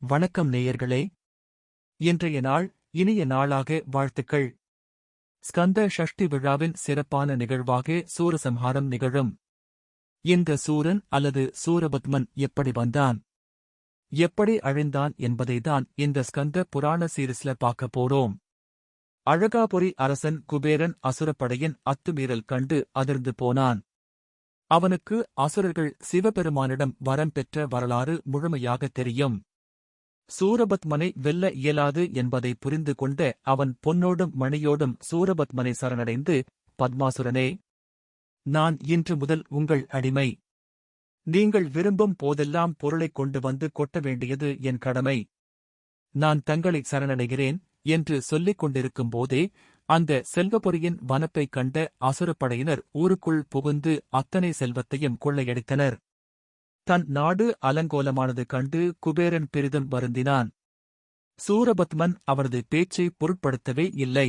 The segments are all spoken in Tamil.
வணக்கம் நேயர்களே. இன்றைய நாள் இனிய நாளாக வாழ்த்துக்கள். ஸ்கந்த ஷஷ்டி விழாவின் சிறப்பான நிகழ்வாக சூரசம்ஹாரம் நிகழும். இந்த சூரன் அல்லது சூரபத்மன் எப்படி வந்தான், எப்படி அழிந்தான் என்பதைதான் இந்த ஸ்கந்த புராண சீரிஸ்ல பார்க்க போறோம். அழகாபுரி அரசன் குபேரன் அசுரப்படையின் அத்துமீறல் கண்டு அதிர்ந்து போனான். அவனுக்கு அசுரர்கள் சிவபெருமானிடம் வரம் பெற்ற வரலாறு முழுமையாக தெரியும். சூரபத்மனை வெல்ல இயலாது என்பதை புரிந்து கொண்ட அவன் பொன்னோடும் மணியோடும் சூரபத்மனை சரணடைந்து, பத்மாசுரனே, நான் இன்று முதல் உங்கள் அடிமை. நீங்கள் விரும்பும் போதெல்லாம் பொருளைக் கொண்டு வந்து கொட்ட வேண்டியது என் கடமை. நான் தங்களை சரணடைகிறேன் என்று சொல்லிக் கொண்டிருக்கும் போதே அந்த செல்வபுரியின் வனப்பைக் கண்ட அசுரப்படையினர் ஊருக்குள் புகுந்து அத்தனை செல்வத்தையும் கொள்ளையடித்தனர். தன் நாடு அலங்கோலமானது கண்டு குபேரன் பெரிதும் வருந்தினான். சூரபத்மன் அவரது பேச்சை பொருட்படுத்தவே இல்லை.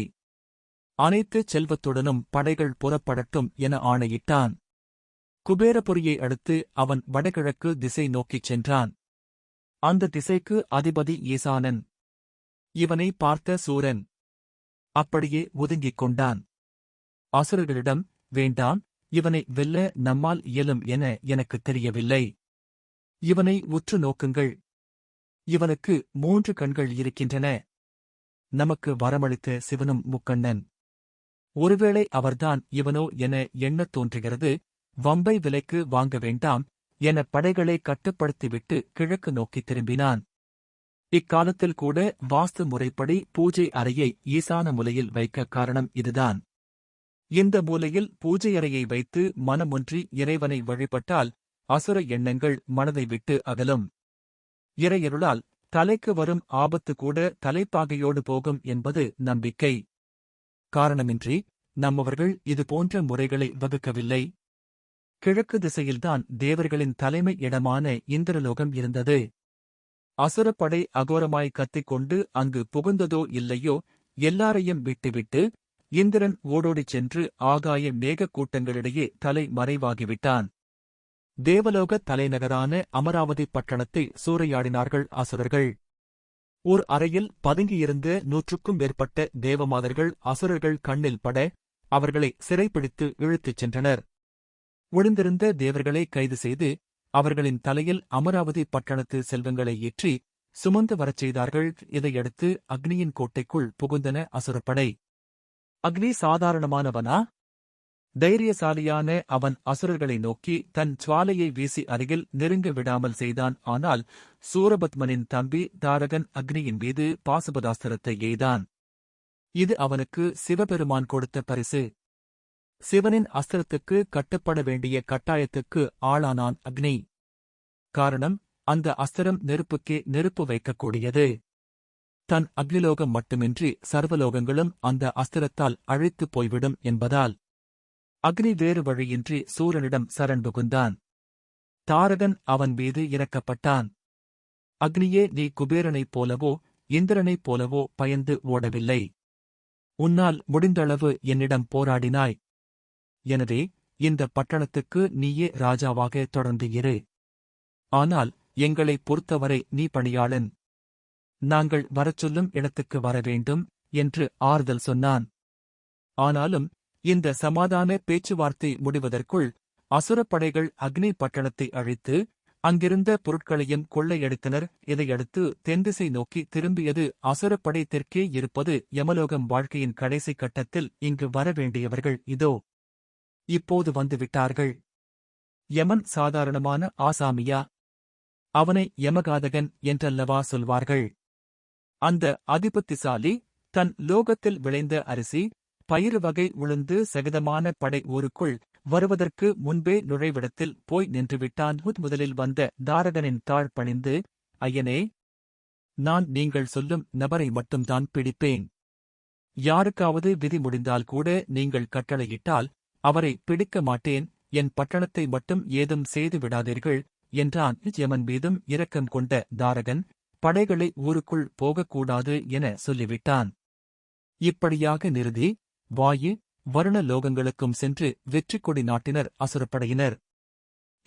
அனைத்து செல்வத்துடனும் படைகள் புறப்படட்டும் என ஆணையிட்டான். குபேரபுரியை அடுத்து அவன் வடகிழக்கு திசை நோக்கிச் சென்றான். அந்த திசைக்கு அதிபதி ஈசானன். இவனை பார்த்த சூரன் அப்படியே ஒதுங்கிக் கொண்டான். அசுரர்களிடம், வேண்டாம், இவனை வெல்ல நம்மால் இயலும் என எனக்குத் தெரியவில்லை. இவனை உற்று நோக்குங்கள். இவனுக்கு 3 கண்கள் இருக்கின்றன. நமக்கு வரமளித்த சிவனும் முக்கண்ணன். ஒருவேளை அவர்தான் இவனோ என எண்ணத் தோன்றுகிறது. வம்பை விலைக்கு வாங்க வேண்டாம் என படைகளை கட்டுப்படுத்திவிட்டு கிழக்கு நோக்கித் திரும்பினான். இக்காலத்தில் கூட வாஸ்து முறைப்படி பூஜை அறையை ஈசான மூலையில் வைக்க காரணம் இதுதான். இந்த மூலையில் பூஜை அறையை வைத்து மனமொன்றி இறைவனை வழிபட்டால் அசுர எண்ணங்கள் மனதை விட்டு அகலும். இறையருளால் தலைக்கு வரும் ஆபத்து கூட தலைப்பாகையோடு போகும் என்பது நம்பிக்கை. காரணமின்றி நம்மவர்கள் இதுபோன்ற முறைகளை வகுக்கவில்லை. கிழக்கு திசையில்தான் தேவர்களின் தலைமை இடமான இந்திரலோகம் இருந்தது. அசுரப்படை அகோரமாய் கத்திக்கொண்டு அங்கு புகுந்ததோ இல்லையோ, எல்லாரையும் விட்டுவிட்டு இந்திரன் ஓடோடிச் சென்று ஆகாய மேகக் கூட்டங்களிடையே தலை மறைவாகிவிட்டான். தேவலோக தலைநகரான அமராவதி பட்டணத்தை சூறையாடினார்கள் அசுரர்கள். ஓர் அறையில் பதுங்கியிருந்த 100க்கும் மேற்பட்ட தேவமாதர்கள் அசுரர்கள் கண்ணில் பட அவர்களை சிறைப்பிடித்து இழுத்துச் சென்றனர். ஒளிந்திருந்த தேவர்களை கைது செய்து அவர்களின் தலையில் அமராவதி பட்டணத்து செல்வங்களை ஏற்றி சுமந்து வரச் செய்தார்கள். இதையடுத்து அக்னியின் கோட்டைக்குள் புகுந்தன அசுரப்படை. அக்னி சாதாரணமானவனா? தைரியசாலியான அவன் அசுரர்களை நோக்கி தன் சுவாலையை வீசி அருகில் நெருங்க விடாமல் செய்தான். ஆனால் சூரபத்மனின் தம்பி தாரகன் அக்னியின் மீது பாசுபதாஸ்திரத்தை எய்தான். இது அவனுக்கு சிவபெருமான் கொடுத்த பரிசு. சிவனின் அஸ்திரத்துக்கு கட்டுப்பட வேண்டிய கட்டாயத்துக்கு ஆளானான் அக்னி. காரணம், அந்த அஸ்திரம் நெருப்புக்கே நெருப்பு வைக்கக்கூடியது. தன் அக்னிலோகம் மட்டுமின்றி சர்வலோகங்களும் அந்த அஸ்திரத்தால் அழித்துப் போய்விடும் என்பதால் அக்னி வேறு வழியின்றி சூரனிடம் சரண் புகுந்தான். தாரகன் அவன் மீது இறக்கப்பட்டான். அக்னியே, நீ குபேரனைப் போலவோ இந்திரனைப் போலவோ பயந்து ஓடவில்லை. உன்னால் முடிந்தளவு என்னிடம் போராடினாய். எனவே இந்த பட்டணத்துக்கு நீயே ராஜாவாக தொடர்ந்து இரு. ஆனால் எங்களைப் பொறுத்தவரை நீ பணியாளன். நாங்கள் வரச்சொல்லும் இடத்துக்கு வரவேண்டும் என்று ஆறுதல் சொன்னான். ஆனாலும் இந்த சமாதான பேச்சுவார்த்தை முடிவதற்குள் அசுரப்படைகள் அக்னி பட்டணத்தை அழித்து அங்கிருந்த பொருட்களையும் கொள்ளையடித்தனர். இதையடுத்து தென்திசை நோக்கி திரும்பியது அசுரப்படை. தெற்கே இருப்பது யமலோகம். வாழ்க்கையின் கடைசி கட்டத்தில் இங்கு வரவேண்டியவர்கள் இதோ இப்போது வந்துவிட்டார்கள். யமன் சாதாரணமான ஆசாமியா? அவனை யமகாதகன் என்றல்லவா சொல்வார்கள். அந்த அதிபுத்திசாலி தன் லோகத்தில் விளைந்த அரிசி, பயிறு வகை உளுந்து சகிதமான படை ஊருக்குள் வருவதற்கு முன்பே நுழைவிடத்தில் போய் நின்றுவிட்டான். முதலில் வந்த தாரகனின் தாழ் பணிந்து, ஐயனே, நான் நீங்கள் சொல்லும் நபரை மட்டும்தான் பிடிப்பேன். யாருக்காவது விதி முடிந்தால் கூட நீங்கள் கட்டளையிட்டால் அவரை பிடிக்க மாட்டேன். என் பட்டணத்தை மட்டும் ஏதும் செய்து விடாதீர்கள் என்றான். யமன் மீதும் இரக்கம் கொண்ட தாரகன் படைகளை ஊருக்குள் போகக்கூடாது என சொல்லிவிட்டான். இப்படியாக நிருதி, வாயு, வருண லோகங்களுக்கும் சென்று வெற்றி கொடி நாட்டினர் அசுரப்படையினர்.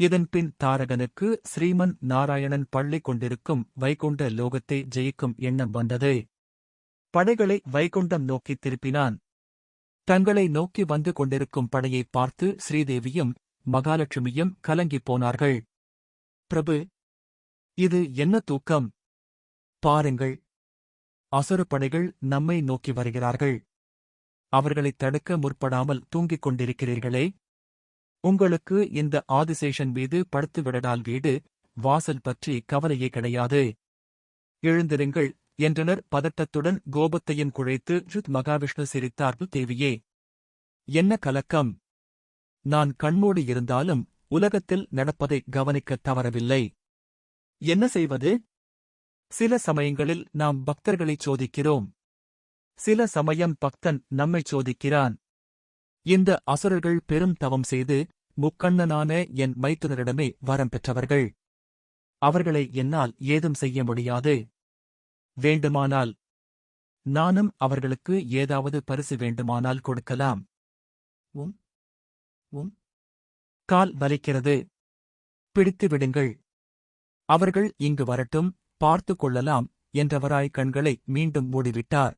இதன்பின் தாரகனுக்கு ஸ்ரீமன் நாராயணன் பள்ளி கொண்டிருக்கும் வைகுண்ட லோகத்தை ஜெயிக்கும் எண்ணம் வந்தது. படைகளை வைகுண்டம் நோக்கித் திருப்பினான். தங்களை நோக்கி வந்து கொண்டிருக்கும் படையைப் பார்த்து ஸ்ரீதேவியும் மகாலட்சுமியும் கலங்கிப் போனார்கள். பிரபு, இது என்ன தூக்கம்? பாருங்கள், அசுரப் படைகள் நம்மை நோக்கி வருகிறார்கள். அவர்களைத் தடுக்க முற்படாமல் தூங்கிக் கொண்டிருக்கிறீர்களே. உங்களுக்கு இந்த ஆதிசேஷன் மீது படுத்துவிடடால் வீடு வாசல் பற்றி கவலையே கிடையாது. எழுந்திருங்கள் என்றனர் பதட்டத்துடன். கோபத்தையும் குழைத்து மகாவிஷ்ணு சிரித்தார். தேவியே, என்ன கலக்கம்! நான் கண்மூடி இருந்தாலும் உலகத்தில் நடப்பதை கவனிக்கத் தவறவில்லை. என்ன செய்வது? சில சமயங்களில் நாம் பக்தர்களைச் சோதிக்கிறோம். சில சமயம் பக்தன் நம்மைச் சோதிக்கிறான். இந்த அசுரர்கள் பெரும் தவம் செய்து முக்கண்ணனான என் மைத்துனரிடமே வரம் பெற்றவர்கள். அவர்களை என்னால் ஏதும் செய்ய முடியாது. வேண்டுமானால் நானும் அவர்களுக்கு ஏதாவது பரிசு வேண்டுமானால் கொடுக்கலாம். கால் வலிக்கிறது. பிடித்து விடுங்கள். அவர்கள் இங்கு வரட்டும், பார்த்துக் கொள்ளலாம் என்றவராய் கண்களை மீண்டும் மூடிவிட்டார்.